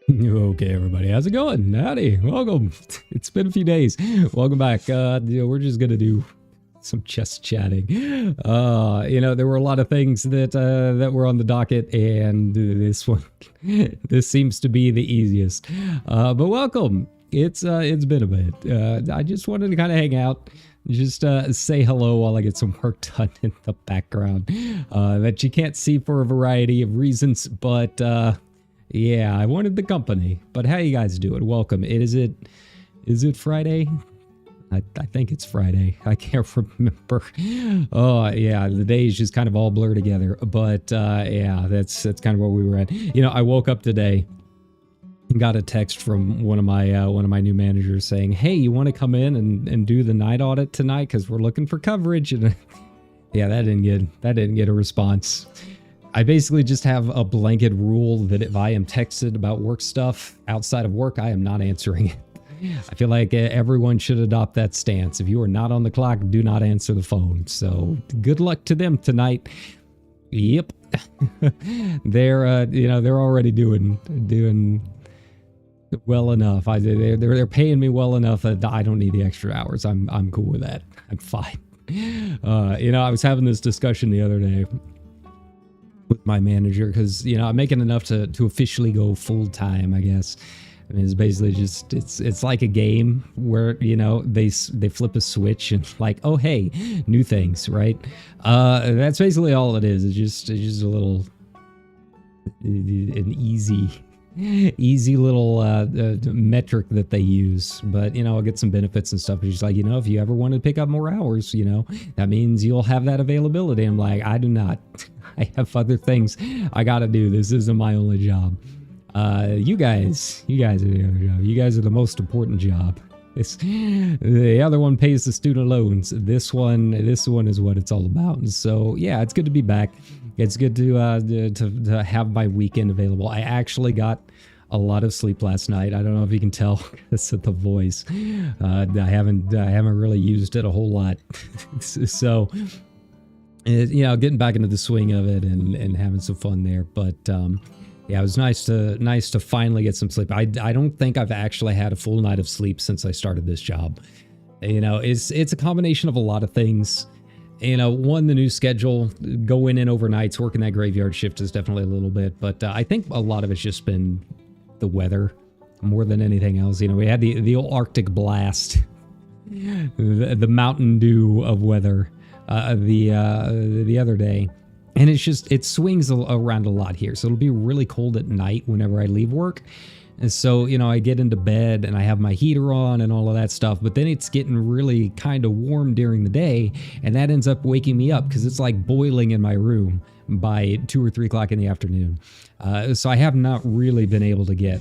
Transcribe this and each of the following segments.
Okay, everybody, how's it going? Howdy, welcome. It's been a few days. Welcome back. We're just gonna do some chess chatting. There were a lot of things that were on the docket, and this one, this seems to be the easiest. But welcome. It's been a bit. I just wanted to kind of hang out. Just say hello while I get some work done in the background that you can't see for a variety of reasons, but yeah, I wanted the company. But how you guys doing? Welcome. Is it Friday? I think it's Friday. I can't remember. Oh yeah, the days just kind of all blur together. But yeah, that's kind of where we were at. You know, I woke up today and got a text from one of my new managers saying, "Hey, you want to come in and do the night audit tonight? Because we're looking for coverage." And yeah, that didn't get a response. I basically just have a blanket rule that if I am texted about work stuff outside of work, I am not answering it. I feel like everyone should adopt that stance. If you are not on the clock, do not answer the phone. So good luck to them tonight. Yep. They're already doing well enough. They're paying me well enough that I don't need the extra hours. I'm cool with that. I'm fine. I was having this discussion the other day with my manager because I'm making enough to officially go full time, I guess. I mean, it's basically just it's like a game where they flip a switch and like, oh hey, new things, right? That's basically all it is. It's just a little an easy little metric that they use. But I'll get some benefits and stuff. It's just like, if you ever want to pick up more hours, that means you'll have that availability. I'm like, I do not. I have other things I gotta do. This isn't my only job. You guys are the other job. You guys are the most important job. The other one pays the student loans. This one is what it's all about. And so yeah, it's good to be back. It's good to have my weekend available. I actually got a lot of sleep last night. I don't know if you can tell because of the voice. I haven't really used it a whole lot. So getting back into the swing of it and having some fun there. But yeah, it was nice to finally get some sleep. I don't think I've actually had a full night of sleep since I started this job. It's a combination of a lot of things. One, the new schedule, going in overnights, working that graveyard shift is definitely a little bit, but I think a lot of it's just been the weather more than anything else. We had the old Arctic blast, the Mountain Dew of weather, the other day. And it swings around a lot here. So it'll be really cold at night whenever I leave work. And so, I get into bed and I have my heater on and all of that stuff. But then it's getting really kind of warm during the day. And that ends up waking me up because it's like boiling in my room by 2 or 3 o'clock in the afternoon. So I have not really been able to get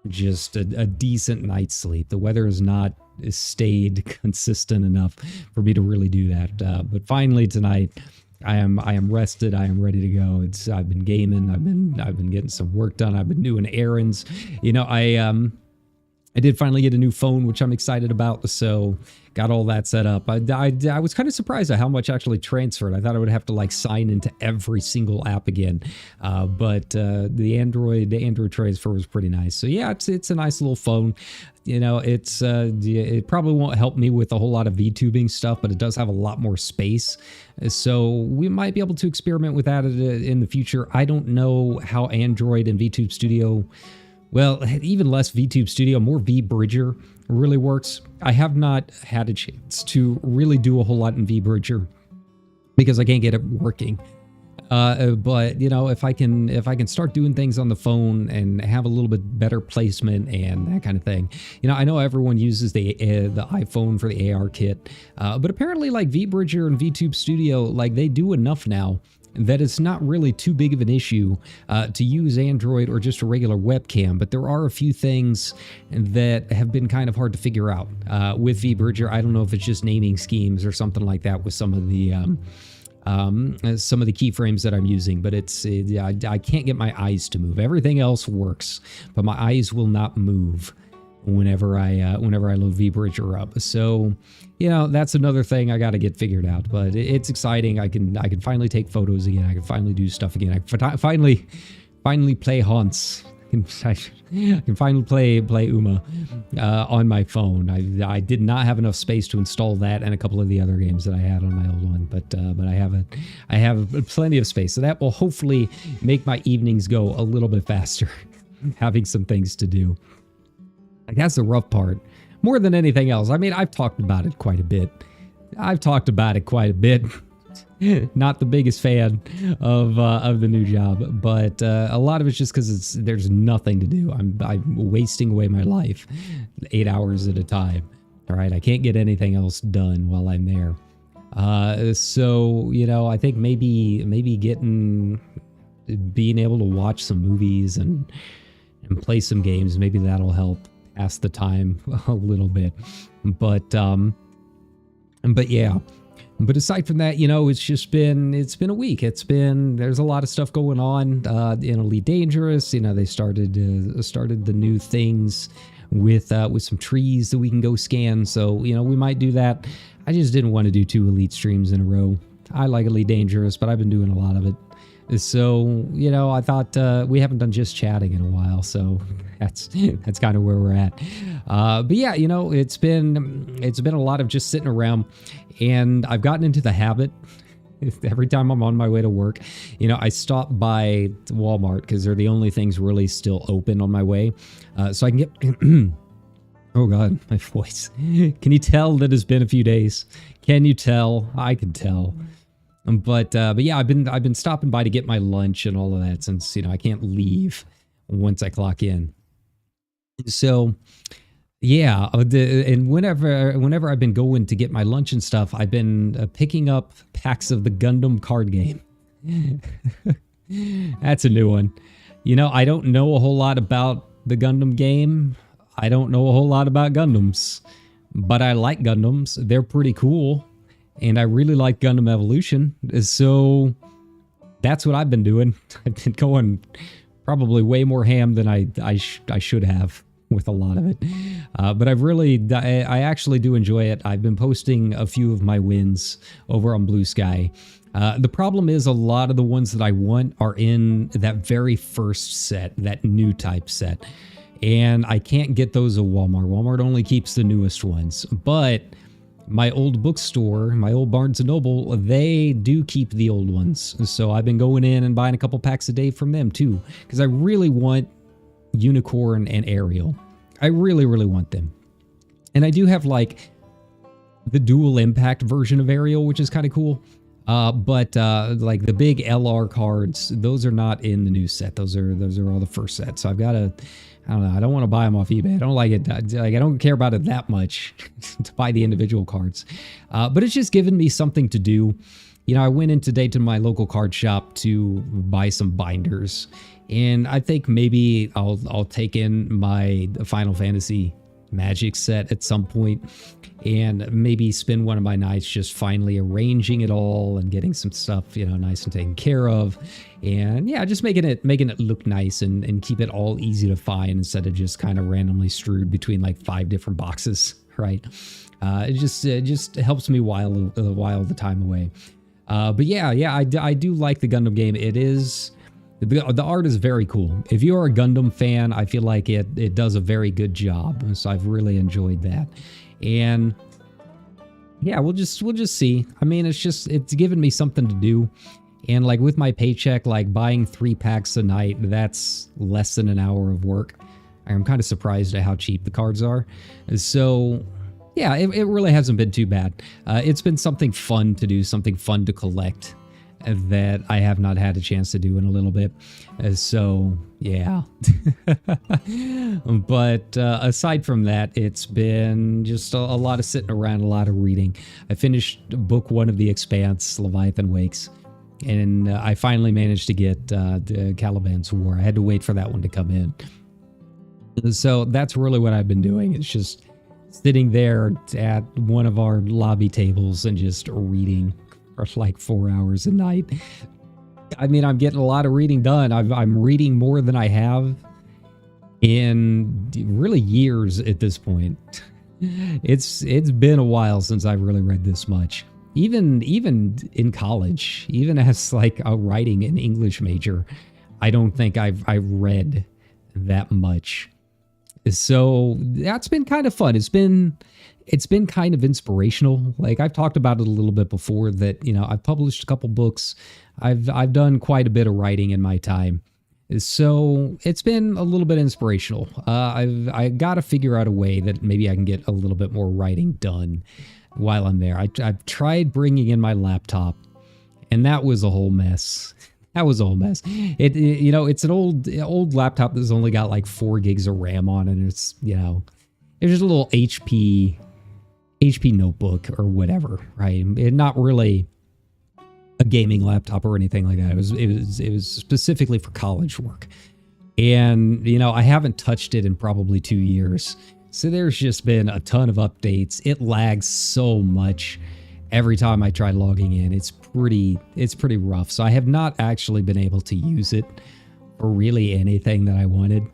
just a decent night's sleep. The weather is not stayed consistent enough for me to really do that. But finally tonight, I am rested. I am ready to go. I've been gaming. I've been getting some work done. I've been doing errands. You know, I did finally get a new phone, which I'm excited about. So got all that set up. I was kind of surprised at how much actually transferred. I thought I would have to like sign into every single app again. But the Android transfer was pretty nice. So yeah, it's a nice little phone. You know, it probably won't help me with a whole lot of VTubing stuff, but it does have a lot more space. So we might be able to experiment with that in the future. I don't know how Android and VTube Studio, well, even less VTube Studio, more VBridger really works. I have not had a chance to really do a whole lot in VBridger because I can't get it working. But you know, if I can start doing things on the phone and have a little bit better placement and that kind of thing, you know, I know everyone uses the iPhone for the AR kit, but apparently like VBridger and VTube Studio, like they do enough now that it's not really too big of an issue to use Android or just a regular webcam. But there are a few things that have been kind of hard to figure out with VBridger. I don't know if it's just naming schemes or something like that with some of the keyframes that I'm using, but I can't get my eyes to move. Everything else works, but my eyes will not move whenever I load VBridger up. So, you know, that's another thing I got to get figured out. But it's exciting. I can finally take photos again. I can finally do stuff again. I can finally play Haunts. I can finally play Uma on my phone. I did not have enough space to install that and a couple of the other games that I had on my old one, but I have plenty of space, so that will hopefully make my evenings go a little bit faster, having some things to do. Like, that's the rough part, more than anything else. I mean, I've talked about it quite a bit. Not the biggest fan of the new job, but a lot of it's just because there's nothing to do. I'm wasting away my life 8 hours at a time. All right, I can't get anything else done while I'm there. So you know, I think maybe being able to watch some movies and play some games, maybe that'll help pass the time a little bit. But yeah. But aside from that, you know, it's been a week. There's a lot of stuff going on in Elite Dangerous. You know, they started the new things with some trees that we can go scan. So, you know, we might do that. I just didn't want to do 2 Elite streams in a row. I like Elite Dangerous, but I've been doing a lot of it. So, you know, I thought we haven't done just chatting in a while, so that's kind of where we're at. But yeah, you know, it's been a lot of just sitting around, and I've gotten into the habit. Every time I'm on my way to work, you know, I stop by Walmart because they're the only things really still open on my way, so I can get. Oh God, my voice. Can you tell that it's been a few days? Can you tell? I can tell. But yeah, I've been stopping by to get my lunch and all of that, since, you know, I can't leave once I clock in. So yeah, and whenever I've been going to get my lunch and stuff, I've been picking up packs of the Gundam card game. That's a new one. You know, I don't know a whole lot about the Gundam game. I don't know a whole lot about Gundams, but I like Gundams. They're pretty cool. And I really like Gundam Evolution, so that's what I've been doing. I've been going probably way more ham than I should have with a lot of it. But I actually do enjoy it. I've been posting a few of my wins over on Blue Sky. The problem is a lot of the ones that I want are in that very first set, that new type set. And I can't get those at Walmart. Walmart only keeps the newest ones. But my old bookstore, my old Barnes & Noble, they do keep the old ones. So I've been going in and buying a couple packs a day from them too, because I really want Unicorn and Ariel. I really, really want them. And I do have like the dual impact version of Ariel, which is kind of cool. But like the big LR cards, those are not in the new set. Those are all the first set. So I've got to, I don't know. I don't want to buy them off eBay. I don't like it. Like, I don't care about it that much to buy the individual cards. But it's just given me something to do. You know, I went in today to my local card shop to buy some binders, and I think maybe I'll take in my Final Fantasy Magic set at some point, and maybe spend one of my nights just finally arranging it all and getting some stuff, nice and taken care of. And yeah, just making it look nice and keep it all easy to find instead of just kind of randomly strewed between like 5 different boxes, right? It just helps me while the time away. But yeah, I do like the Gundam game. It is... The art is very cool. If you're a Gundam fan, I feel like it does a very good job. So I've really enjoyed that. And yeah, we'll just see. I mean, it's given me something to do. And like with my paycheck, like buying 3 packs a night, that's less than an hour of work. I'm kind of surprised at how cheap the cards are. So yeah, it really hasn't been too bad. It's been something fun to do, something fun to collect that I have not had a chance to do in a little bit. So yeah. But aside from that, it's been just a lot of sitting around, a lot of reading. I finished book 1 of The Expanse, Leviathan Wakes, and I finally managed to get the Caliban's War. I had to wait for that one to come in. So that's really what I've been doing. It's just sitting there at one of our lobby tables and just reading for like 4 hours a night. I mean, I'm getting a lot of reading done. I'm reading more than I have in really years at this point. It's been a while since I've really read this much. Even in college, even as like a writing and English major, I don't think I've read that much. So that's been kind of fun. It's been kind of inspirational. Like I've talked about it a little bit before that, I've published a couple books. I've done quite a bit of writing in my time. So it's been a little bit inspirational. I got to figure out a way that maybe I can get a little bit more writing done while I'm there. I've tried bringing in my laptop, and that was a whole mess. That was a whole mess. It's an old laptop that's only got like 4 gigs of RAM on it. And it's, it's just a little HP notebook or whatever, right? Not really a gaming laptop or anything like that. It was specifically for college work. And, I haven't touched it in probably 2 years. So there's just been a ton of updates. It lags so much every time I try logging in. It's pretty rough. So I have not actually been able to use it for really anything that I wanted.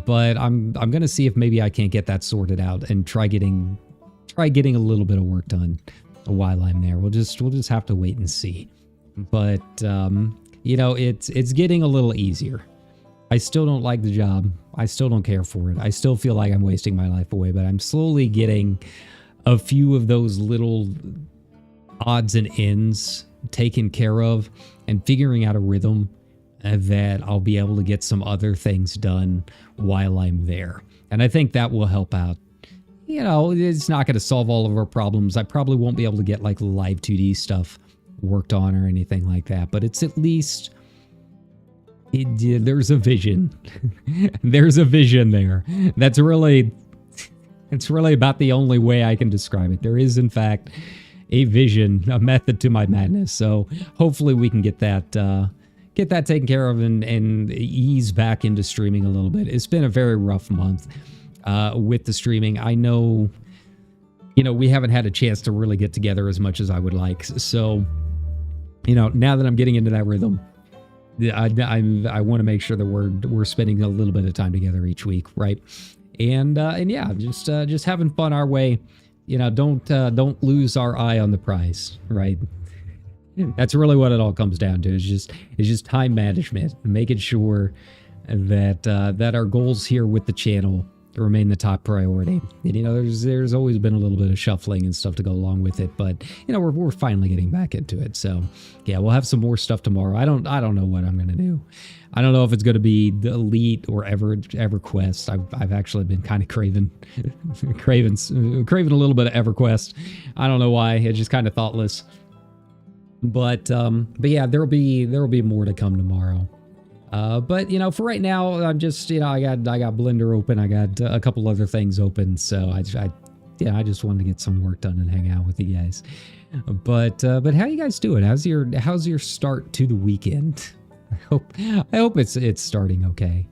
But I'm going to see if maybe I can't get that sorted out and try getting a little bit of work done while I'm there. We'll just have to wait and see. But it's getting a little easier. I still don't like the job. I still don't care for it. I still feel like I'm wasting my life away, but I'm slowly getting a few of those little odds and ends taken care of and figuring out a rhythm that I'll be able to get some other things done while I'm there. And I think that will help out. It's not going to solve all of our problems. I probably won't be able to get like live 2D stuff worked on or anything like that, but it's at least there's a vision. There's a vision there. It's really about the only way I can describe it. There is, in fact, a vision, a method to my madness. So hopefully we can get that taken care of and ease back into streaming a little bit. It's been a very rough month with the streaming. I know, we haven't had a chance to really get together as much as I would like. So, now that I'm getting into that rhythm, I want to make sure that we're spending a little bit of time together each week, right? And yeah, just having fun our way. Don't lose our eye on the prize, right? That's really what it all comes down to. It's just time management, making sure that our goals here with the channel remain the top priority. And, there's always been a little bit of shuffling and stuff to go along with it, but we're finally getting back into it. So yeah, we'll have some more stuff tomorrow. I don't know what I'm gonna do. I don't know if it's gonna be the Elite or EverQuest. I've actually been kind of craving a little bit of EverQuest. I don't know why. It's just kind of thoughtless. But yeah, there'll be more to come tomorrow. But for right now, I'm just I got Blender open. I got a couple other things open. So I just wanted to get some work done and hang out with you guys. But how you guys doing? How's your start to the weekend? I hope it's starting okay.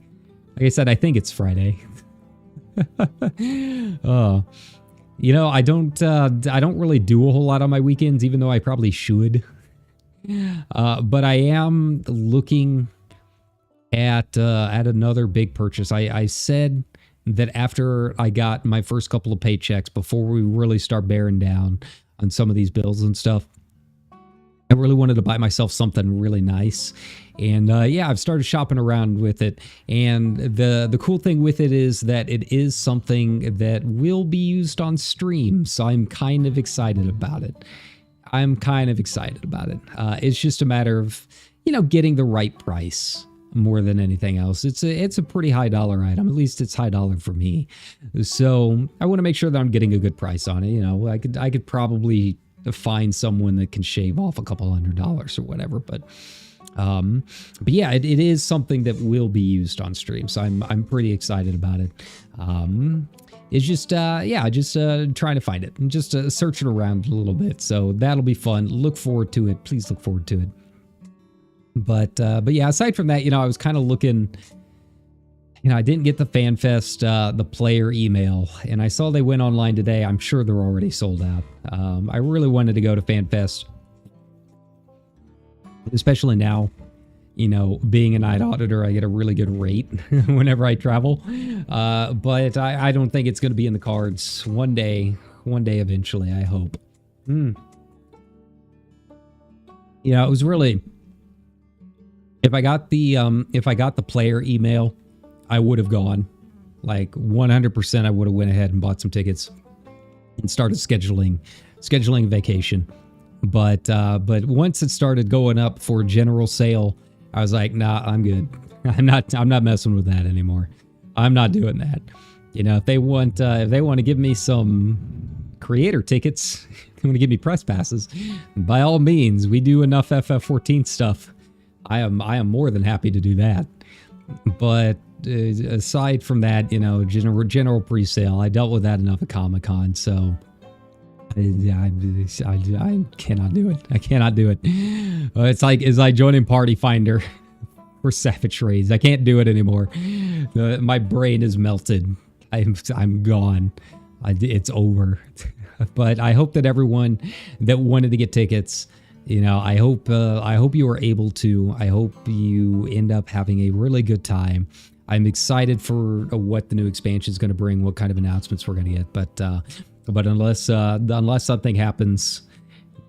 Like I said, I think it's Friday. uh, I don't really do a whole lot on my weekends, even though I probably should. But I am looking at another big purchase. I said that after I got my first couple of paychecks, before we really start bearing down on some of these bills and stuff, I really wanted to buy myself something really nice. And yeah, I've started shopping around with it. And the cool thing with it is that it is something that will be used on stream. So I'm kind of excited about it. It's just a matter of, getting the right price more than anything else. It's a pretty high dollar item. At least it's high dollar for me. So I want to make sure that I'm getting a good price on it. I could probably find someone that can shave off a couple $100 or whatever. But yeah, it is something that will be used on stream. So I'm pretty excited about it. It's just, trying to find it and just searching around a little bit. So that'll be fun. Look forward to it. Please look forward to it. But yeah, aside from that, I was kind of looking, I didn't get the FanFest, the player email, and I saw they went online today. I'm sure they're already sold out. I really wanted to go to FanFest, especially now. Being a night auditor, I get a really good rate whenever I travel. But I don't think it's going to be in the cards one day eventually, I hope. It was really, if I got the player email, I would have gone, like 100%. I would have went ahead and bought some tickets and started scheduling vacation. But once it started going up for general sale, I was like, nah, I'm good. I'm not messing with that anymore. I'm not doing that. If they want to give me some creator tickets, they want to give me press passes, by all means, we do enough FF14 stuff. I am more than happy to do that. But aside from that, general pre-sale, I dealt with that enough at Comic-Con, so I cannot do it. I cannot do it. It's like joining Party Finder for Savage Raids. I can't do it anymore. My brain is melted. I'm gone. It's over. But I hope that everyone that wanted to get tickets, I hope you were able to. I hope you end up having a really good time. I'm excited for what the new expansion is going to bring, what kind of announcements we're going to get. But unless something happens,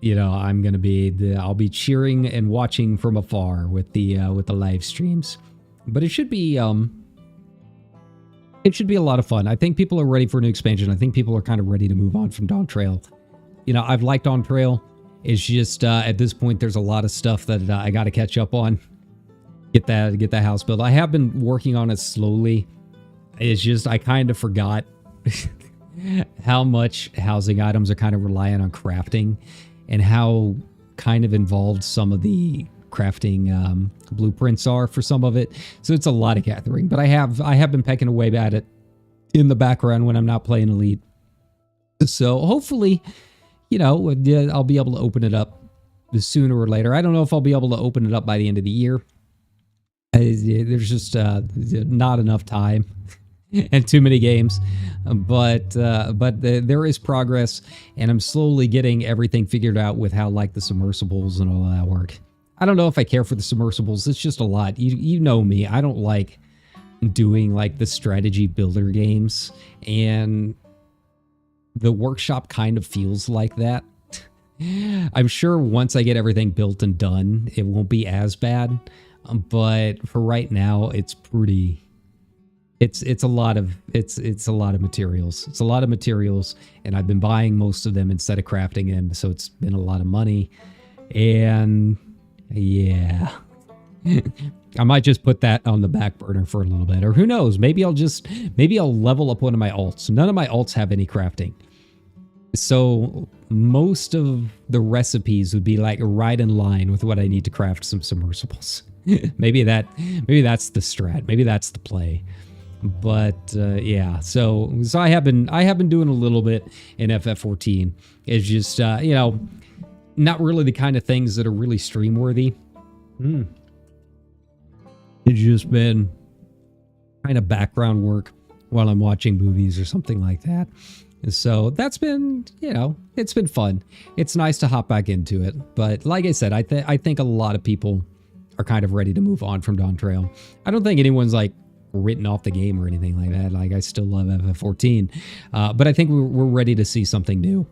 I'll be cheering and watching from afar with the live streams. But it should be a lot of fun. I think people are ready for a new expansion. I think people are kind of ready to move on from Dawn Trail. I've liked Dawn Trail. It's just at this point there's a lot of stuff that I got to catch up on. Get that house built. I have been working on it slowly. It's just I kind of forgot how much housing items are kind of reliant on crafting, and how kind of involved some of the crafting blueprints are for some of it. So it's a lot of gathering, but I have been pecking away at it in the background when I'm not playing Elite. So hopefully, I'll be able to open it up sooner or later. I don't know if I'll be able to open it up by the end of the year. There's just not enough time and too many games, but there is progress, and I'm slowly getting everything figured out with how the submersibles and all of that work. I don't know if I care for the submersibles. It's just a lot. You know me. I don't like doing the strategy builder games, and the workshop kind of feels like that. I'm sure once I get everything built and done, it won't be as bad. But for right now, it's pretty. It's a lot of materials. It's a lot of materials, and I've been buying most of them instead of crafting them, so it's been a lot of money. And yeah, I might just put that on the back burner for a little bit, or who knows? Maybe I'll level up one of my alts. None of my alts have any crafting, so most of the recipes would be right in line with what I need to craft some submersibles. maybe that's the strat. Maybe that's the play. But yeah, so I have been doing a little bit in FF14. It's just not really the kind of things that are really stream worthy. It's just been kind of background work while I'm watching movies or something like that. So that's been, it's been fun. It's nice to hop back into it. But like I said, I think a lot of people are kind of ready to move on from Dawn Trail. I don't think anyone's like written off the game or anything like that. Like I still love FF14. But I think we're ready to see something new.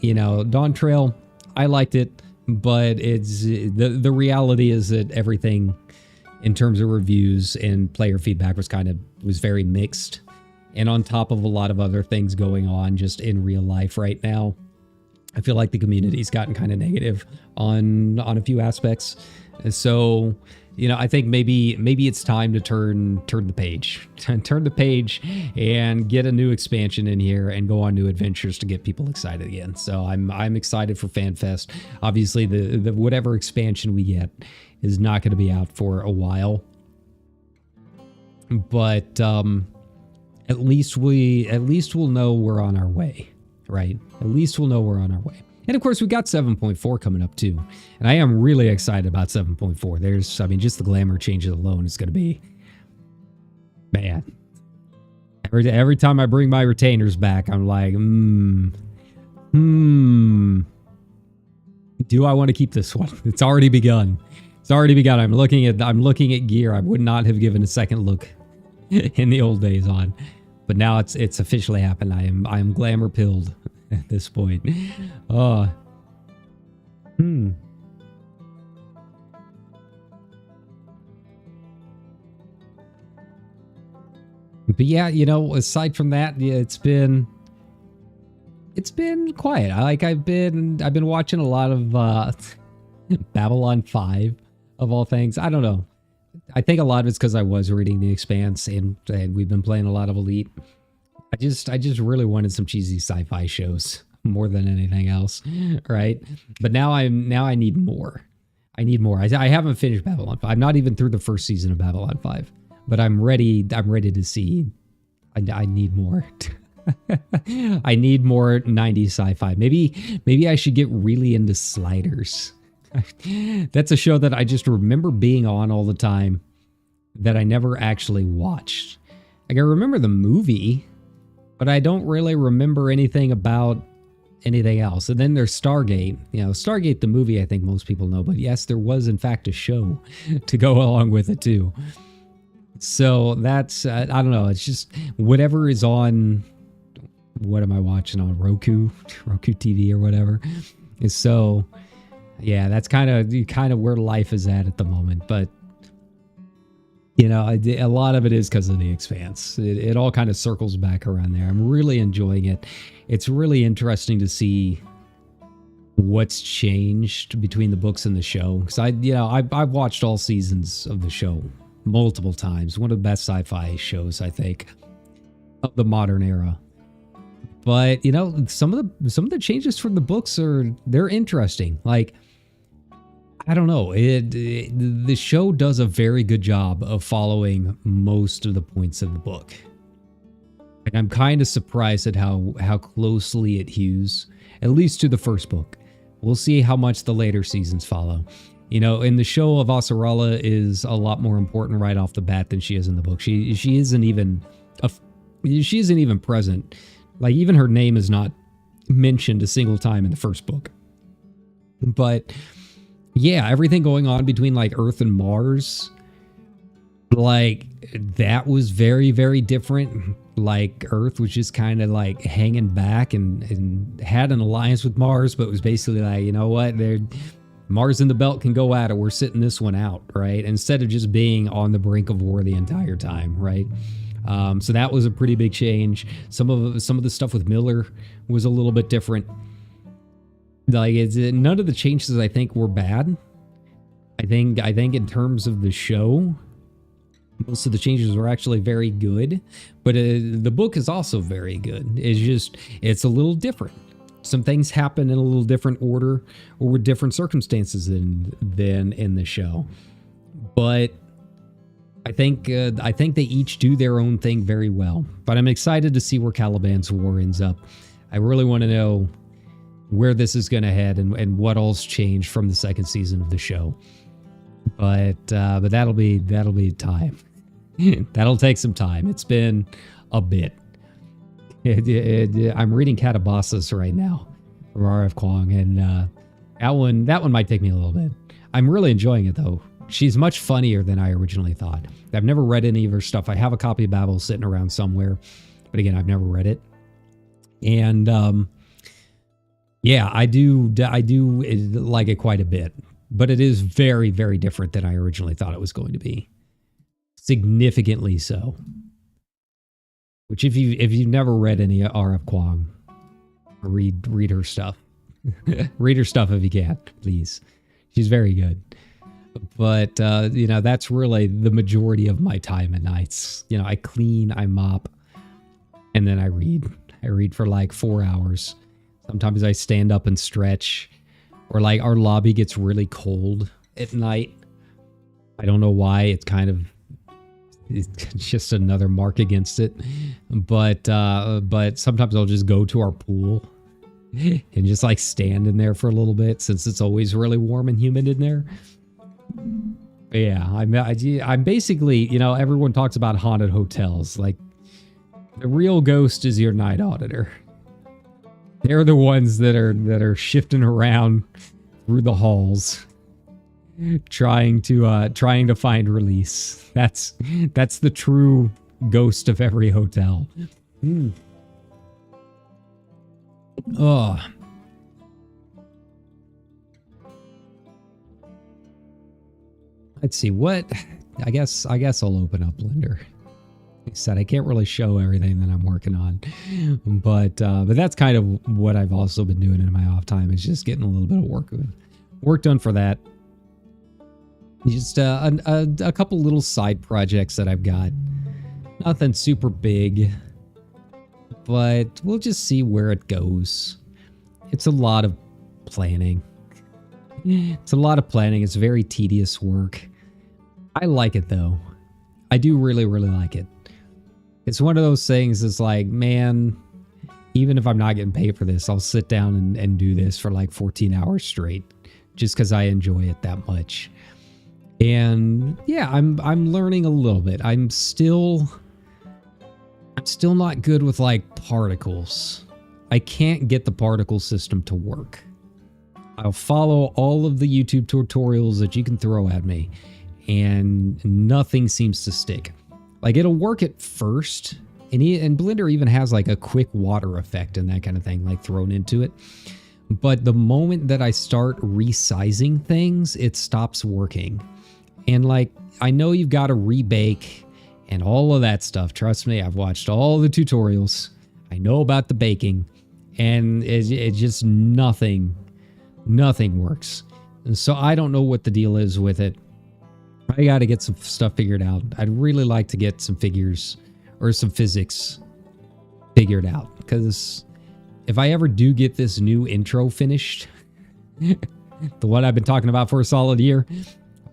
Dawn Trail, I liked it, but it's the reality is that everything in terms of reviews and player feedback was very mixed. And on top of a lot of other things going on just in real life right now, I feel like the community's gotten kind of negative on a few aspects. So, I think maybe it's time to turn the page, turn the page and get a new expansion in here and go on new adventures to get people excited again. So I'm excited for FanFest. Obviously, the whatever expansion we get is not going to be out for a while, but at least we'll know we're on our way, right? At least we'll know we're on our way. And of course, we got 7.4 coming up too. And I am really excited about 7.4. Just the glamour changes alone is going to be, man. Every time I bring my retainers back, I'm like, do I want to keep this one? It's already begun. I'm looking at gear I would not have given a second look in the old days on, but now it's officially happened. I am glamour pilled at this point. But yeah, aside from that, yeah, it's been quiet. I've been watching a lot of Babylon 5 of all things. I don't know. I think a lot of it's because I was reading The Expanse and we've been playing a lot of Elite. I just really wanted some cheesy sci-fi shows more than anything else, right? But now I need more. I haven't finished Babylon 5. I'm not even through the first season of Babylon 5, but I'm ready to see. I need more. I need more 90s sci-fi. Maybe I should get really into Sliders. That's a show that I just remember being on all the time that I never actually watched. Like I remember the movie, but I don't really remember anything about anything else. And then there's Stargate. Stargate the movie, I think most people know, but yes, there was in fact a show to go along with it too. So that's, I don't know, it's just whatever is on, what am I watching on Roku TV or whatever. And so yeah, that's kind of where life is at the moment. But, a lot of it is because of The Expanse. It all kind of circles back around there. I'm really enjoying it. It's really interesting to see what's changed between the books and the show. Because I've watched all seasons of the show multiple times. One of the best sci-fi shows, I think, of the modern era. But, some of the changes from the books they're interesting. Like, I don't know. The show does a very good job of following most of the points of the book. And I'm kind of surprised at how closely it hews, at least to the first book. We'll see how much the later seasons follow. In the show, Avasarala is a lot more important right off the bat than she is in the book. She isn't even present. Like, even her name is not mentioned a single time in the first book. But yeah, everything going on between like Earth and Mars, like that was very, very different. Like Earth was just kind of like hanging back and had an alliance with Mars, but was basically like, you know what, Mars and the Belt can go at it. We're sitting this one out, right? Instead of just being on the brink of war the entire time, right? So that was a pretty big change. Some of the stuff with Miller was a little bit different. Like none of the changes I think were bad. I think in terms of the show, most of the changes were actually very good. But the book is also very good. It's a little different. Some things happen in a little different order or with different circumstances than in the show. But I think they each do their own thing very well. But I'm excited to see where Caliban's War ends up. I really want to know where this is going to head and what all's changed from the second season of the show. But that'll be time. That'll take some time. It's been a bit. I'm reading Catabasis right now from R.F. Kuang, and that one might take me a little bit. I'm really enjoying it though. She's much funnier than I originally thought. I've never read any of her stuff. I have a copy of Babel sitting around somewhere, but again, I've never read it. And yeah, I do like it quite a bit, but it is very, very different than I originally thought it was going to be. Significantly so. Which if you've never read any R.F. Kuang, read her stuff. Read her stuff if you can, please. She's very good. But you know, that's really the majority of my time at nights. You know, I clean, I mop, and then I read. I read for like 4 hours. Sometimes I stand up and stretch, or like our lobby gets really cold at night. I don't know why. It's just another mark against it. But sometimes I'll just go to our pool and just like stand in there for a little bit since it's always really warm and humid in there. But yeah, I'm basically, you know, everyone talks about haunted hotels. Like, the real ghost is your night auditor. They're the ones that are shifting around through the halls, trying to find release. That's the true ghost of every hotel. Oh. Let's see what. I guess I'll open up Blender. Like I said, I can't really show everything that I'm working on, but that's kind of what I've also been doing in my off time, is just getting a little bit of work done for that. Just a couple little side projects that I've got. Nothing super big, but we'll just see where it goes. It's a lot of planning. It's a lot of planning. It's very tedious work. I like it though. I do really, really like it. It's one of those things that's like, man, even if I'm not getting paid for this, I'll sit down and do this for like 14 hours straight just because I enjoy it that much. And yeah, I'm learning a little bit. I'm still not good with like particles. I can't get the particle system to work. I'll follow all of the YouTube tutorials that you can throw at me, and nothing seems to stick. Like, it'll work at first, and Blender even has like a quick water effect and that kind of thing like thrown into it. But the moment that I start resizing things, it stops working. And like, I know you've got to rebake and all of that stuff. Trust me, I've watched all the tutorials. I know about the baking, and it just nothing works. And so I don't know what the deal is with it. I got to get some stuff figured out. I'd really like to get some figures or some physics figured out, because if I ever do get this new intro finished, the one I've been talking about for a solid year,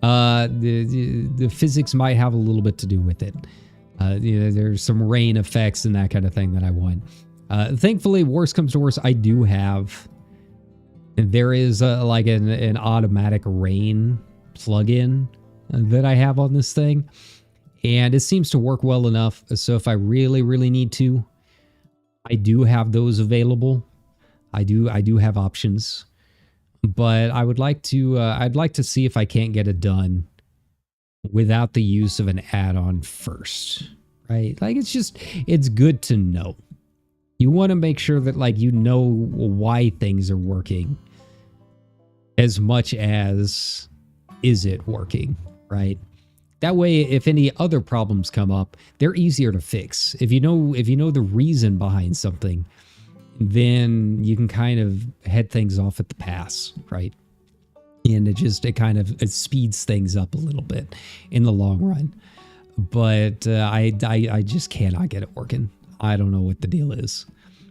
the physics might have a little bit to do with it. You know, there's some rain effects and that kind of thing that I want. Thankfully, worst comes to worst, I do have. There is like an automatic rain plugin that I have on this thing, and it seems to work well enough. So if I really, really need to, I do have those available. I do have options, but I would like to. I'd like to see if I can't get it done without the use of an add-on first, right? Like, it's good to know. You want to make sure that like you know why things are working, as much as is it working, right? That way, if any other problems come up, they're easier to fix. If you know the reason behind something, then you can kind of head things off at the pass, right? And it kind of speeds things up a little bit in the long run. But I just cannot get it working. I don't know what the deal is.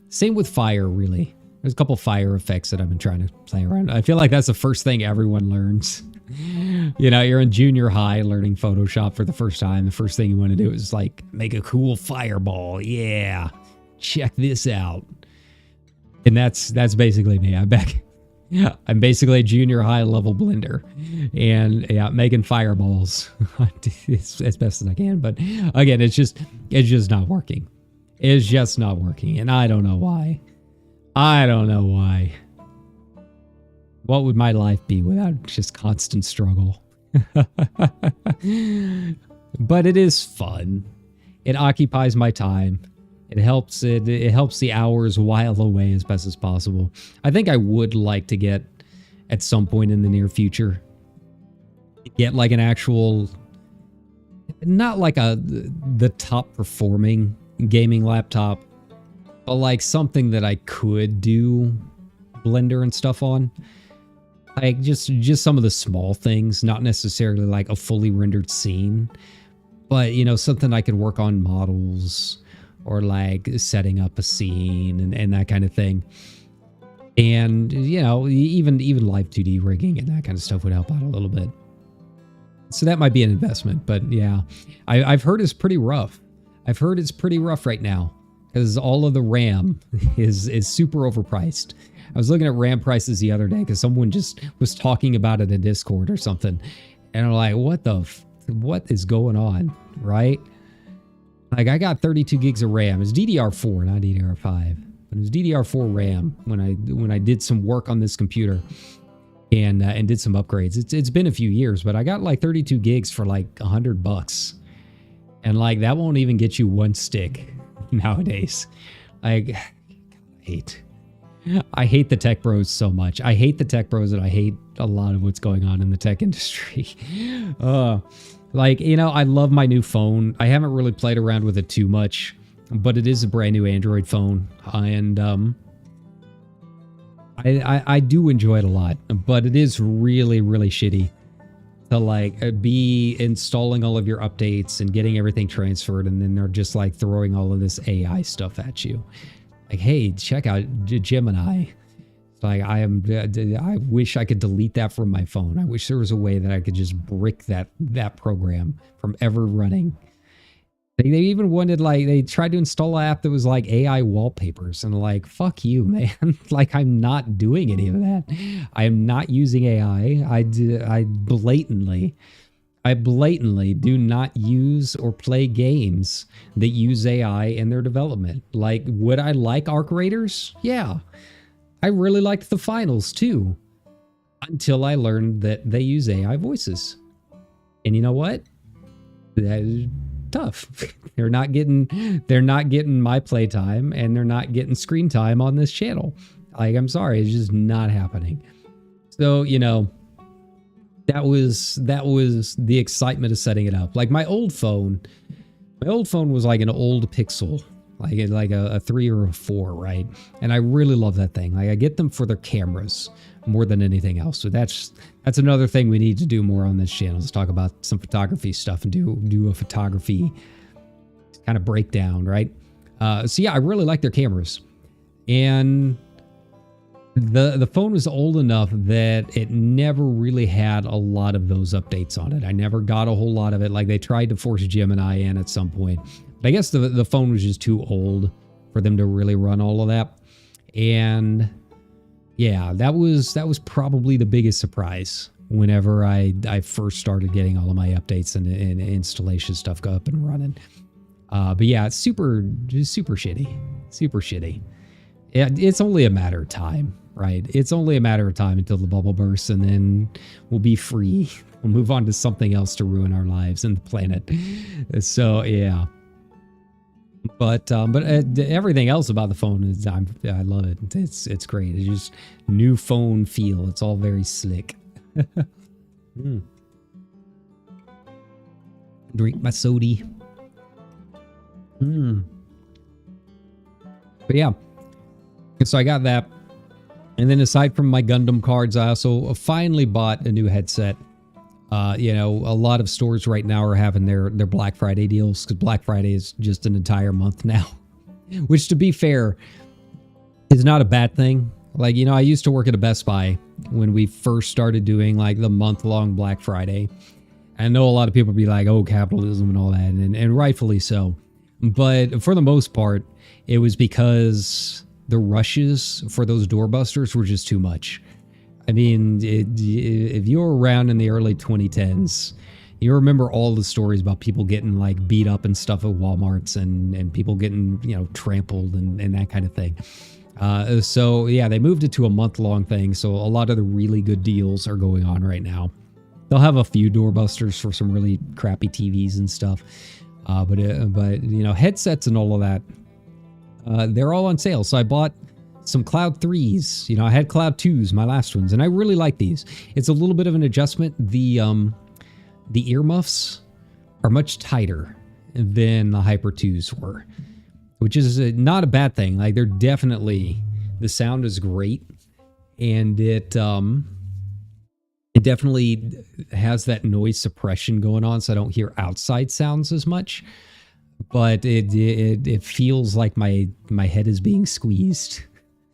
Same with fire, really. There's a couple fire effects that I've been trying to play around. I feel like that's the first thing everyone learns. You know, you're in junior high learning Photoshop for the first time. The first thing you want to do is like make a cool fireball. Yeah, check this out. And that's basically me. I'm basically a junior high level Blender, and yeah, making fireballs as best as I can. But again, it's just not working. It's just not working, and I don't know why. I don't know why. What would my life be without just constant struggle? But it is fun. It occupies my time. It helps the hours while away as best as possible. I think I would like to get, at some point in the near future, get like an actual, not like the top performing gaming laptop, but like something that I could do Blender and stuff on. Like just some of the small things, not necessarily like a fully rendered scene, but you know, something I could work on models or like setting up a scene and that kind of thing. And you know, even live 2D rigging and that kind of stuff would help out a little bit. So that might be an investment, but yeah, I've heard it's pretty rough. I've heard it's pretty rough right now because all of the RAM is super overpriced. I was looking at RAM prices the other day because someone just was talking about it in Discord or something. And I'm like, what is going on, right? Like I got 32 gigs of RAM. It's DDR4, not DDR5. But it was DDR4 RAM when I did some work on this computer and did some upgrades. It's been a few years, but I got like 32 gigs for like $100. And like that won't even get you one stick nowadays. Like, I hate the tech bros so much. I hate the tech bros and I hate a lot of what's going on in the tech industry. Like, you know, I love my new phone. I haven't really played around with it too much, but it is a brand new Android phone. And I do enjoy it a lot, but it is really, really shitty to like be installing all of your updates and getting everything transferred. And then they're just like throwing all of this AI stuff at you. Like, hey, check out Gemini. Like, I wish I could delete that from my phone. I wish there was a way that I could just brick that program from ever running. They even wanted, like, they tried to install an app that was like AI wallpapers. And like, fuck you, man. Like, I'm not doing any of that. I am not using AI. I blatantly do not use or play games that use AI in their development. Like, would I like Arc Raiders? Yeah. I really liked the finals too, until I learned that they use AI voices. And you know what? That is tough. They're not getting my playtime and they're not getting screen time on this channel. Like, I'm sorry, it's just not happening. So, you know, that was the excitement of setting it up. Like my old phone was like an old Pixel, like a 3 or a 4, right? And I really love that thing. Like I get them for their cameras more than anything else. So that's another thing we need to do more on this channel, is talk about some photography stuff and do a photography kind of breakdown, right? So yeah, I really like their cameras. And the phone was old enough that it never really had a lot of those updates on it. I never got a whole lot of it. Like they tried to force Gemini in at some point. But I guess the phone was just too old for them to really run all of that. And yeah, that was probably the biggest surprise whenever I first started getting all of my updates and installation stuff go up and running. But yeah, it's super shitty. Super shitty. It's only a matter of time, right? It's only a matter of time until the bubble bursts, and then we'll be free. We'll move on to something else to ruin our lives and the planet. So yeah. But everything else about the phone is I love it. It's great. It's just new phone feel. It's all very slick. Drink my soda. But yeah. So I got that. And then aside from my Gundam cards, I also finally bought a new headset. You know, a lot of stores right now are having their Black Friday deals, because Black Friday is just an entire month now. Which, to be fair, is not a bad thing. Like, you know, I used to work at a Best Buy when we first started doing like the month-long Black Friday. I know a lot of people be like, oh, capitalism and all that, and rightfully so. But for the most part, it was because the rushes for those doorbusters were just too much. I mean, if you were around in the early 2010s, You remember all the stories about people getting like beat up and stuff at Walmarts and people getting, you know, trampled and that kind of thing. So yeah, they moved it to a month-long thing. So a lot of the really good deals are going on right now. They'll have a few doorbusters for some really crappy TVs and stuff. But you know, headsets and all of that, they're all on sale. So I bought some Cloud 3s. You know, I had Cloud 2s, my last ones, and I really like these. It's a little bit of an adjustment. The earmuffs are much tighter than the Hyper 2s were, which is not a bad thing. Like, they're definitely, the sound is great, and it definitely has that noise suppression going on, so I don't hear outside sounds as much. But it feels like my head is being squeezed.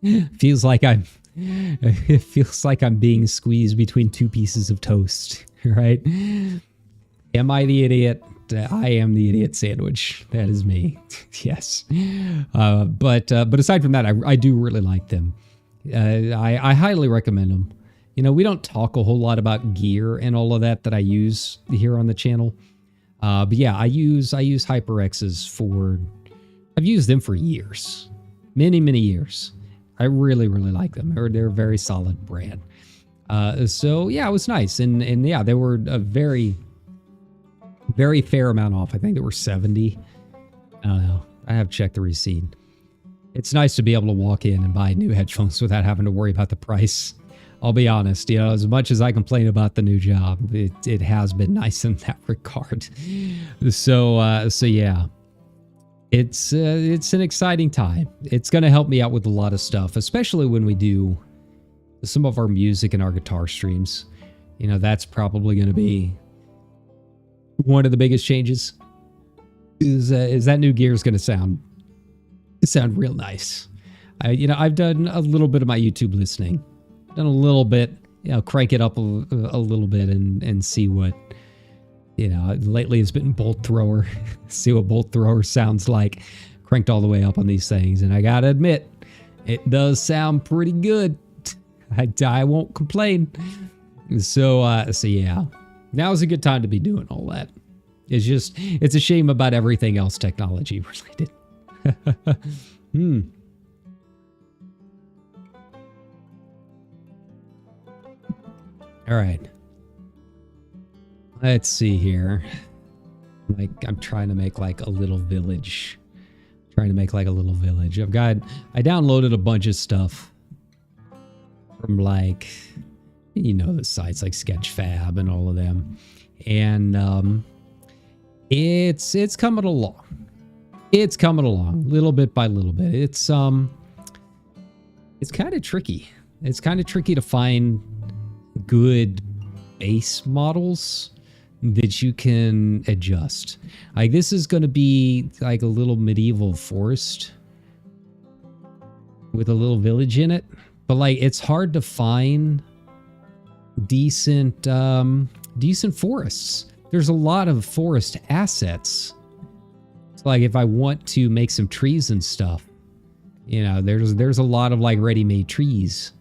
It feels like I'm being squeezed between two pieces of toast, right? Am I the idiot? I am the idiot sandwich. That is me. Yes. But aside from that, I do really like them. I highly recommend them. You know, we don't talk a whole lot about gear and all of that I use here on the channel. But yeah, I use HyperX's for, I've used them for years, many years. I really like them. They're a very solid brand. So yeah, it was nice. And yeah, they were a very fair amount off. I think they were 70. I don't know. I have checked the receipt. It's nice to be able to walk in and buy new headphones without having to worry about the price. I'll be honest, you know, as much as I complain about the new job, it has been nice in that regard. So yeah, it's an exciting time. It's going to help me out with a lot of stuff, especially when we do some of our music and our guitar streams. You know, that's probably going to be one of the biggest changes. Is that new gear is going to sound real nice. I've done a little bit of my YouTube listening. Done a little bit, you know, crank it up a little bit and see what, you know, lately it's been Bolt Thrower. See what Bolt Thrower sounds like cranked all the way up on these things. And I gotta admit, it does sound pretty good. I won't complain. So yeah, now is a good time to be doing all that. It's a shame about everything else technology related. All right. Let's see here. Like, I'm trying to make like a little village. I downloaded a bunch of stuff from like, you know, the sites like Sketchfab and all of them. And it's coming along. It's coming along little bit by little bit. It's kind of tricky. It's kind of tricky to find good base models that you can adjust. Like, this is going to be like a little medieval forest with a little village in it, but like, it's hard to find decent forests. There's a lot of forest assets. It's like, if I want to make some trees and stuff, you know, there's a lot of like ready-made trees,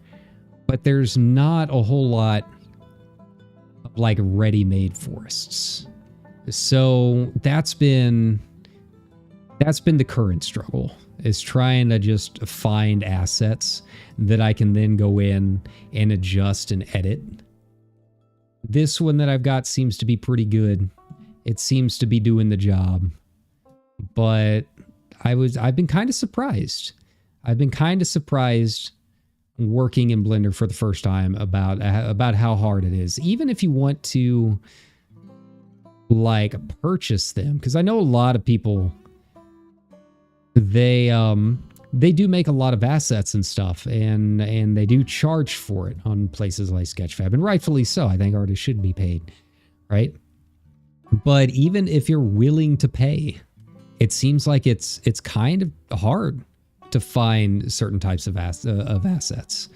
but there's not a whole lot of like ready-made forests. So that's been the current struggle, is trying to just find assets that I can then go in and adjust and edit. This one that I've got seems to be pretty good. It seems to be doing the job, but I've been kind of surprised. Working in Blender for the first time about how hard it is. Even if you want to like purchase them, because I know a lot of people, they do make a lot of assets and stuff, and they do charge for it on places like Sketchfab, and rightfully so. I think artists should be paid, right? But even if you're willing to pay, it seems like it's kind of hard to find certain types of assets,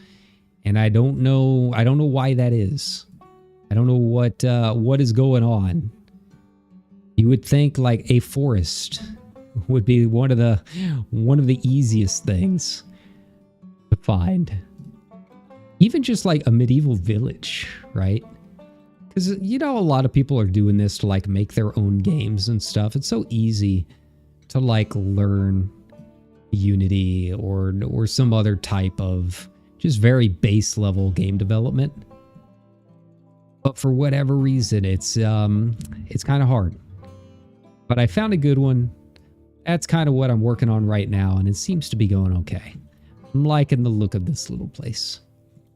and I don't know why that is. I don't know what is going on. You would think like a forest would be one of the easiest things to find. Even just like a medieval village, right? Because, a lot of people are doing this to like make their own games and stuff. It's so easy to like learn Unity or some other type of just very base level game development. But for whatever reason, it's kind of hard. But I found a good one. That's kind of what I'm working on right now, and it seems to be going okay. I'm liking the look of this little place.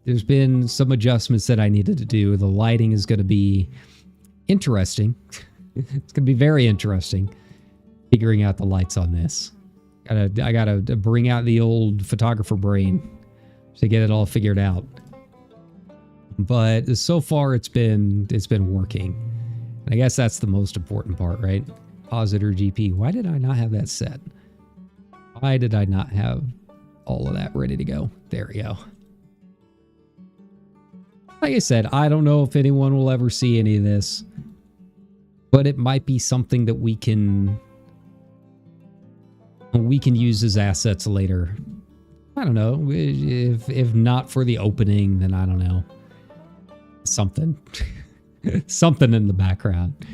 There's been some adjustments that I needed to do. The lighting is going to be interesting. It's going to be very interesting figuring out the lights on this. I gotta bring out the old photographer brain to get it all figured out. But so far it's been working. I guess that's the most important part, right? Positor GP. Why did I not have that set? Why did I not have all of that ready to go? There we go. Like I said, I don't know if anyone will ever see any of this, but it might be something that we can use as assets later. I don't know. If not for the opening, then I don't know. Something. Something in the background.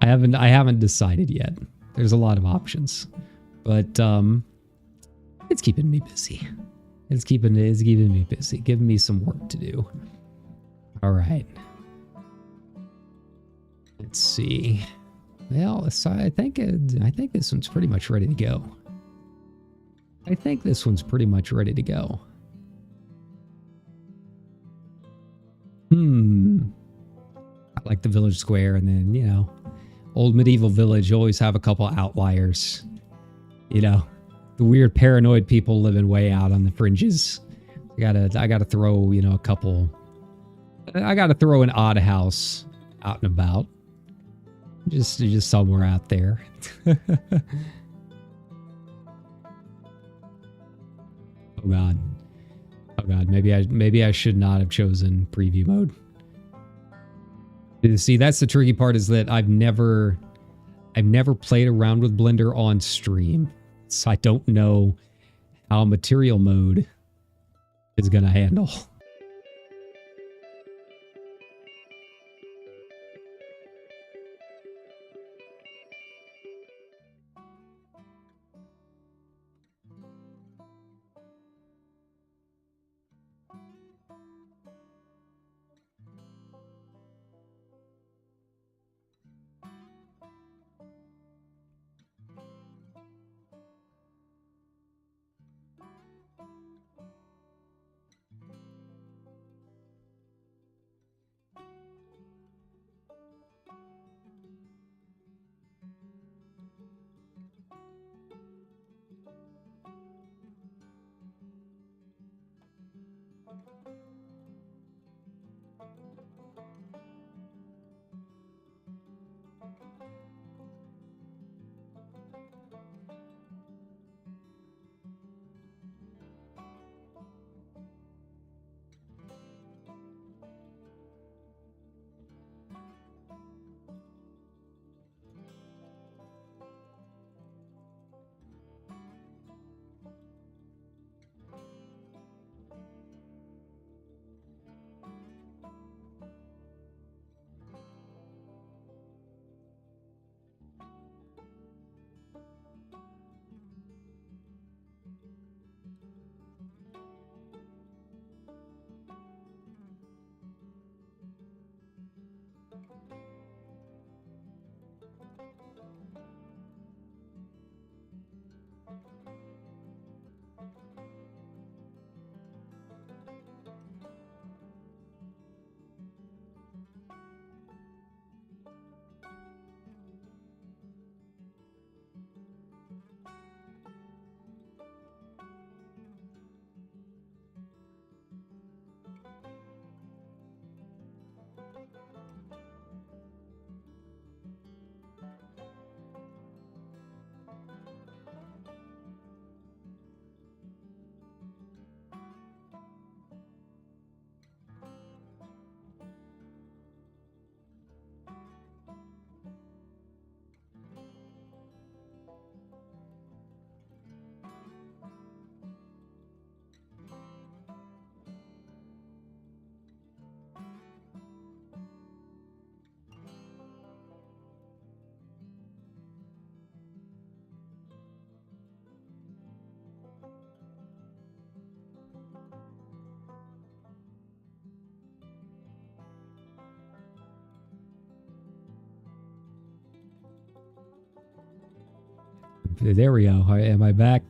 I haven't decided yet. There's a lot of options. But it's keeping me busy. It's keeping me busy, giving me some work to do. All right. Let's see. Well, I think this one's pretty much ready to go. I I like the village square, and then, old medieval village always have a couple outliers. The weird paranoid people living way out on the fringes. I gotta throw, a couple. I gotta throw an odd house out and about. Just somewhere out there. Oh God. Maybe I should not have chosen preview mode. See, that's the tricky part, is that I've never played around with Blender on stream. So I don't know how material mode is gonna handle. There we go. Am I back?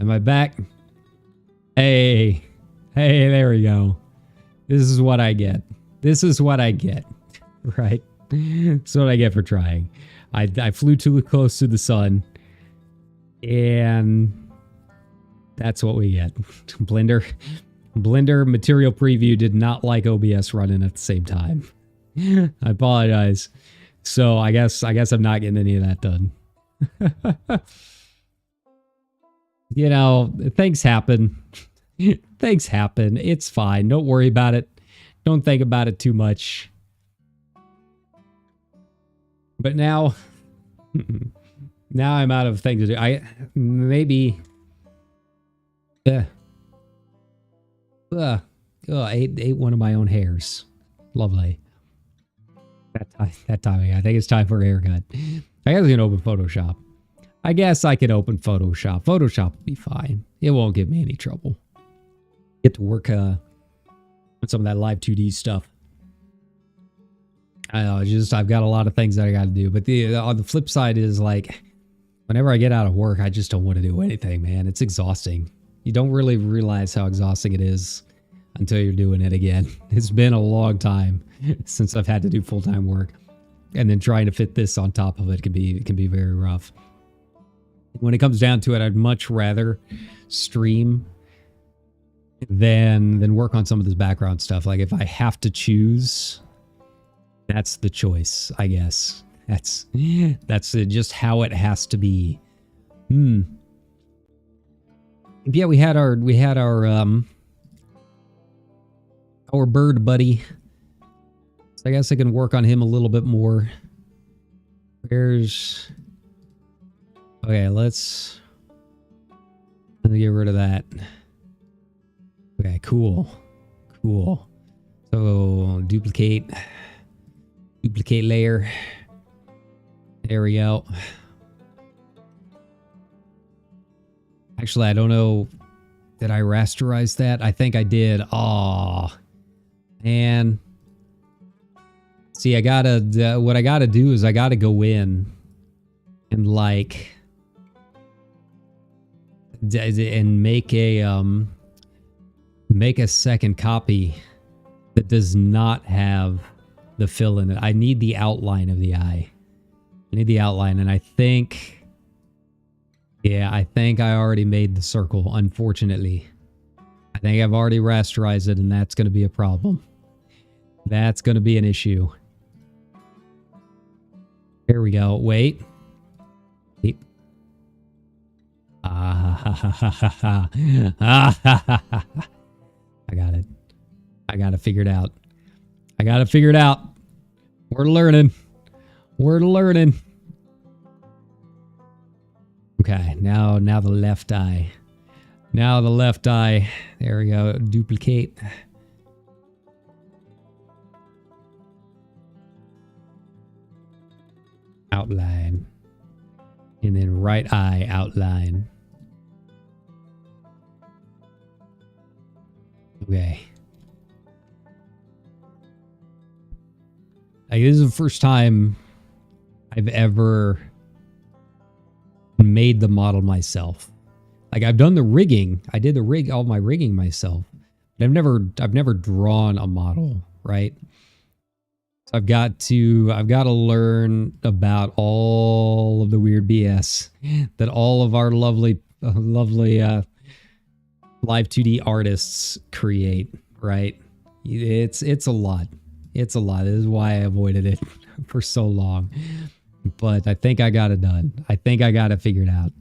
Am I back? Hey. Hey, there we go. This is what I get. This is what I get. Right? That's what I get for trying. I flew too close to the sun. And that's what we get. Blender Material Preview did not like OBS running at the same time. I apologize. So I guess I'm not getting any of that done. You know, things happen. Things happen. It's fine. Don't worry about it. Don't think about it too much. But now I'm out of things to do. I ate one of my own hairs. Lovely. That timing. I think it's time for a haircut. I guess I can open Photoshop. I guess I can open Photoshop. Photoshop will be fine. It won't give me any trouble. Get to work on some of that live 2D stuff. I know, I've got a lot of things that I got to do. But on the flip side is like, whenever I get out of work, I just don't want to do anything, man. It's exhausting. You don't really realize how exhausting it is until you're doing it again. It's been a long time since I've had to do full-time work. And then trying to fit this on top of it can be very rough. When it comes down to it, I'd much rather stream than work on some of this background stuff. Like if I have to choose, that's the choice, I guess. That's just how it has to be. Yeah, we had our bird buddy. So I guess I can work on him a little bit more. Okay, let me get rid of that. Okay, cool. So duplicate layer. There we go. Actually, I don't know. Did I rasterize that? I think I did. Aw, man. See, what I gotta do is I gotta go in and like, and make a second copy that does not have the fill in it. I need the outline of the eye. I need the outline, and I think I already made the circle, unfortunately. I think I've already rasterized it, and that's going to be a problem. That's going to be an issue. Here we go. Wait. I got it. I got it figured out. We're learning. Okay, now the left eye. There we go. Duplicate. Outline. And then right eye outline. Okay. This is the first time I've ever made the model myself. Like I've done the rigging. I did all my rigging myself. But I've never drawn a model, right? So I've got to learn about all of the weird BS that all of our lovely live 2D artists create, right? It's a lot. This is why I avoided it for so long. But I think I got it done. I think I got it figured out.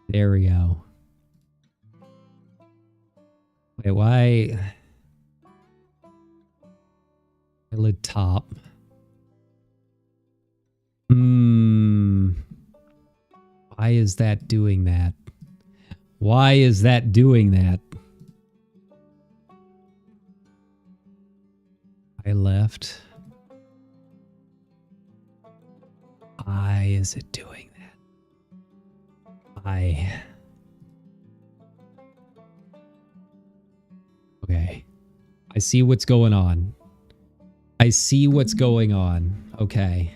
There we go. Wait, why? Eyelid top. Why is that doing that? Eye left. Why is it doing that? Okay. I see what's going on. Okay.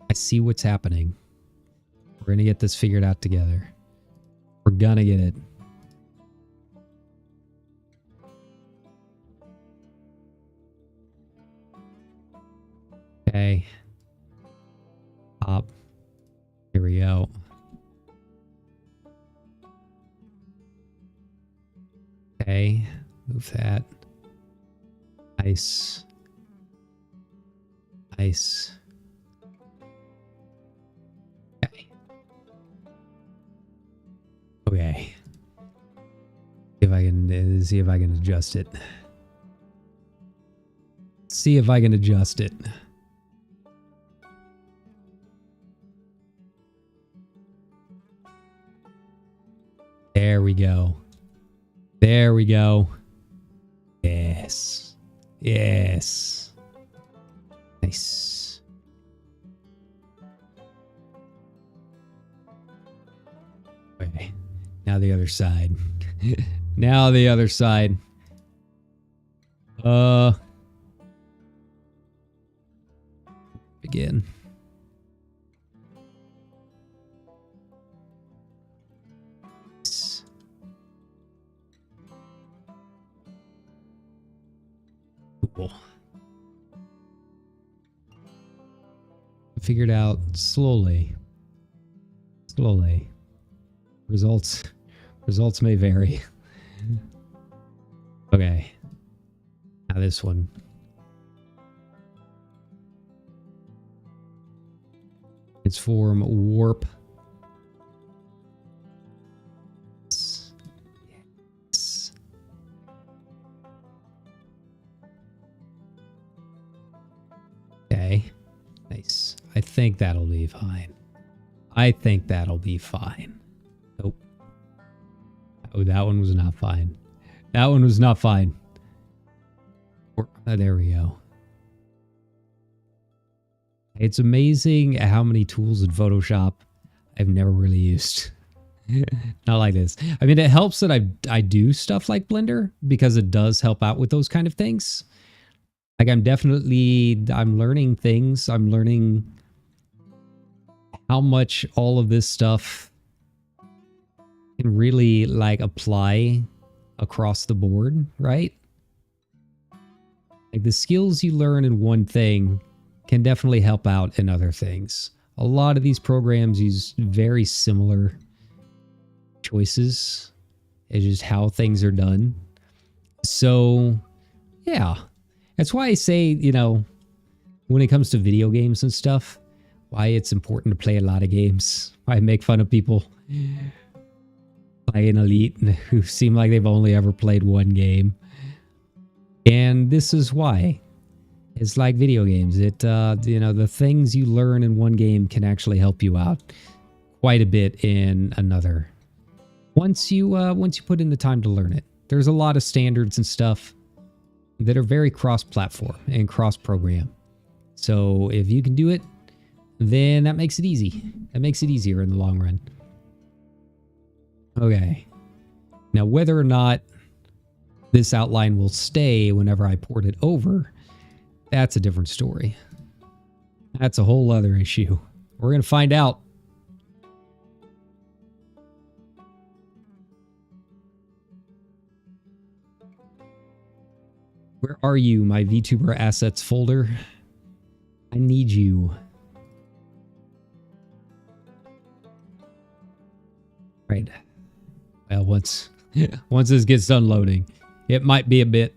I see what's happening. We're going to get this figured out together. We're going to get it. Okay. Up. Here we go. Okay. Move that. Ice. Ice. Okay. Okay. See if I can adjust it. See if I can adjust it. There we go. There we go. Yes. Yes. Nice. Okay. Now the other side. Now the other side. Begin. Cool. Figured out slowly. Slowly. Results may vary. Okay. Now this one. Transform warp. Yes. Okay. Nice. I think that'll be fine. I think that'll be fine. Nope. Oh, that one was not fine. That one was not fine. There we go. It's amazing how many tools in Photoshop I've never really used. Not like this. I mean, it helps that I do stuff like Blender because it does help out with those kind of things. Like I'm learning things. I'm learning how much all of this stuff can really like apply across the board, right? Like the skills you learn in one thing can definitely help out in other things. A lot of these programs use very similar choices. It's just how things are done. So, yeah. That's why I say, you know, when it comes to video games and stuff, why it's important to play a lot of games. Why I make fun of people playing Elite who seem like they've only ever played one game. And this is why. It's like video games. It, you know, the things you learn in one game can actually help you out quite a bit in another. Once you put in the time to learn it. There's a lot of standards and stuff that are very cross-platform and cross-program. So if you can do it, then that makes it easy. That makes it easier in the long run. Okay. Now, whether or not this outline will stay whenever I port it over, that's a different story. That's a whole other issue. We're going to find out. Where are you, my VTuber assets folder? I need you. Right. Well, once this gets done loading, it might be a bit.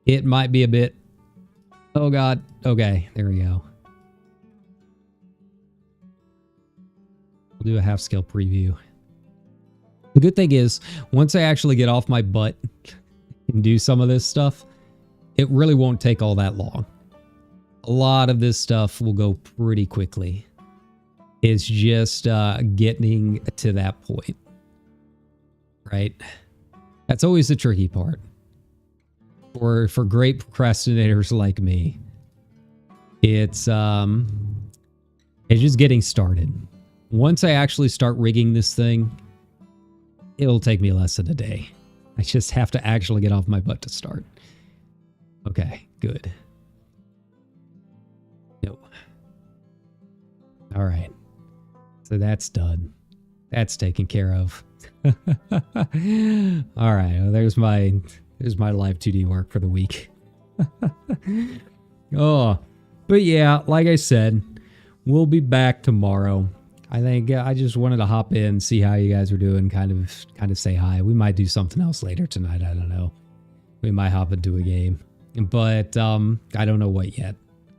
It might be a bit. Oh God. Okay, there we go. We'll do a half-scale preview. The good thing is, once I actually get off my butt and do some of this stuff, it really won't take all that long. A lot of this stuff will go pretty quickly. It's just getting to that point. Right? That's always the tricky part. For great procrastinators like me, it's just getting started. Once I actually start rigging this thing, it'll take me less than a day. I just have to actually get off my butt to start. Okay, good. Nope. All right. So that's done. That's taken care of. All right. Well, there's my live 2D work for the week. Oh, but yeah, like I said, we'll be back tomorrow. I think I just wanted to hop in, see how you guys are doing, kind of say hi. We might do something else later tonight. I don't know. We might hop into a game, but I don't know what yet.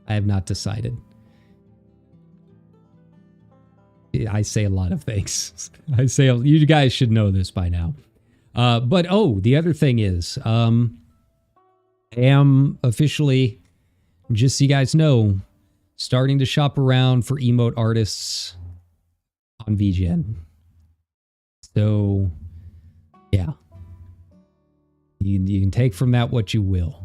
I have not decided. I say a lot of things. You guys should know this by now. But the other thing is, I am officially, just so you guys know, starting to shop around for emote artists on VGen. So, yeah. You can take from that what you will.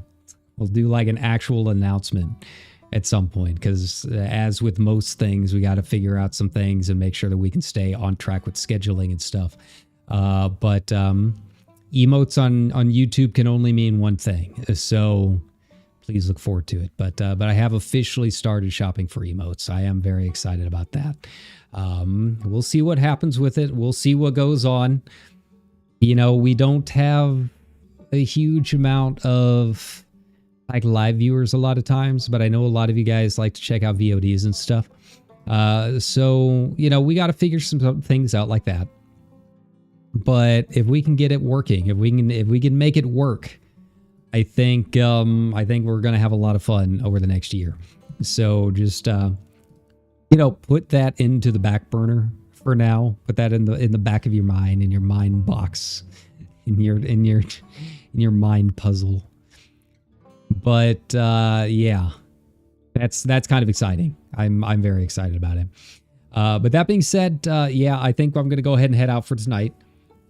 We'll do like an actual announcement at some point, because as with most things, we got to figure out some things and make sure that we can stay on track with scheduling and stuff. But emotes on YouTube can only mean one thing, so please look forward to it. But I have officially started shopping for emotes. I am very excited about that. We'll see what happens with it. We'll see what goes on. You know, we don't have a huge amount of like live viewers a lot of times, but I know a lot of you guys like to check out VODs and stuff. So, you know, we got to figure some things out like that. But if we can get it working, if we can make it work, I think we're going to have a lot of fun over the next year. So just, you know, put that into the back burner for now. Put that in the back of your mind, in your mind box, in your mind puzzle. But yeah, that's kind of exciting. I'm very excited about it. But that being said, yeah, I think I'm gonna go ahead and head out for tonight,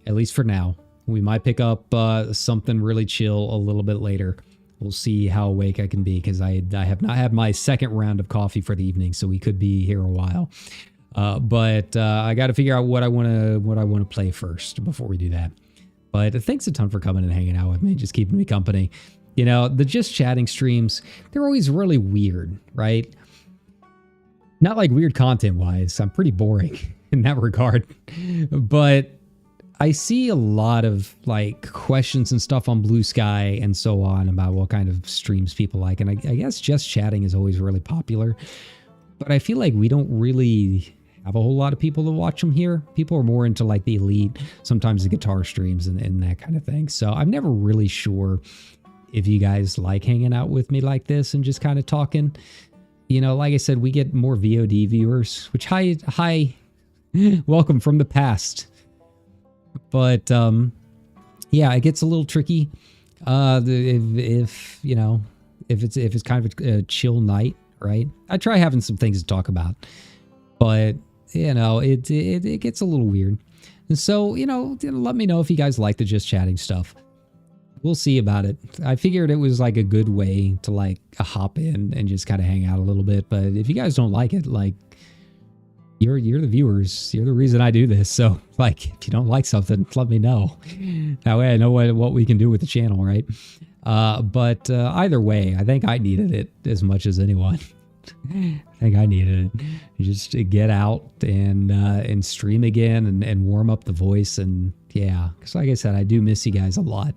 at least for now. We might pick up something really chill a little bit later. We'll see how awake I can be, because I have not had my second round of coffee for the evening, so we could be here a while. But I got to figure out what I want to play first before we do that. But thanks a ton for coming and hanging out with me, just keeping me company. You know, the just chatting streams, they're always really weird, right? Not like weird content wise. I'm pretty boring in that regard. But I see a lot of like questions and stuff on Blue Sky and so on about what kind of streams people like. And I guess just chatting is always really popular. But I feel like we don't really have a whole lot of people to watch them here. People are more into like the elite, sometimes the guitar streams and that kind of thing. So I'm never really sure if you guys like hanging out with me like this and just kind of talking. You know, like I said, we get more VOD viewers, which hi, welcome from the past. But yeah, it gets a little tricky. If you know, if it's kind of a chill night, right? I try having some things to talk about, but you know, it gets a little weird. And so, you know, let me know if you guys like the just chatting stuff. We'll see about it. I figured it was like a good way to like hop in and just kind of hang out a little bit. But if you guys don't like it, like you're the viewers, you're the reason I do this. So like, if you don't like something, let me know. That way I know what we can do with the channel, right? But either way, I think I needed it as much as anyone. I think I needed it just to get out and stream again and warm up the voice. And yeah, because like I said, I do miss you guys a lot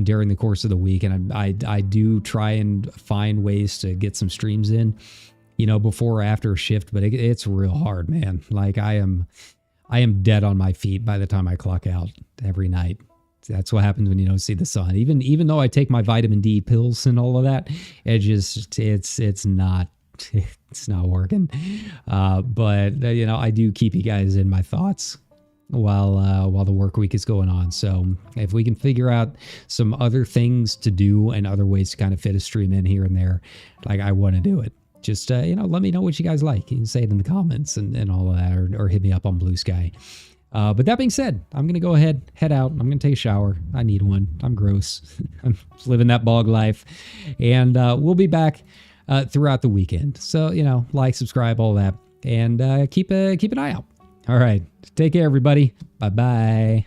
during the course of the week, and I do try and find ways to get some streams in, you know, before or after a shift, but it's real hard, man. Like I am dead on my feet by the time I clock out every night. That's what happens when you don't see the sun. Even though I take my vitamin D pills and all of that, it's not working. But you know, I do keep you guys in my thoughts while the work week is going on. So if we can figure out some other things to do and other ways to kind of fit a stream in here and there, like I want to do it. Just you know, let me know what you guys like. You can say it in the comments and all of that, or hit me up on Blue Sky. But that being said, I'm gonna go ahead, head out. I'm gonna take a shower. I need one. I'm gross. I'm living that bog life, and we'll be back throughout the weekend. So you know, like, subscribe, all that, and keep an eye out. All right. Take care, everybody. Bye-bye.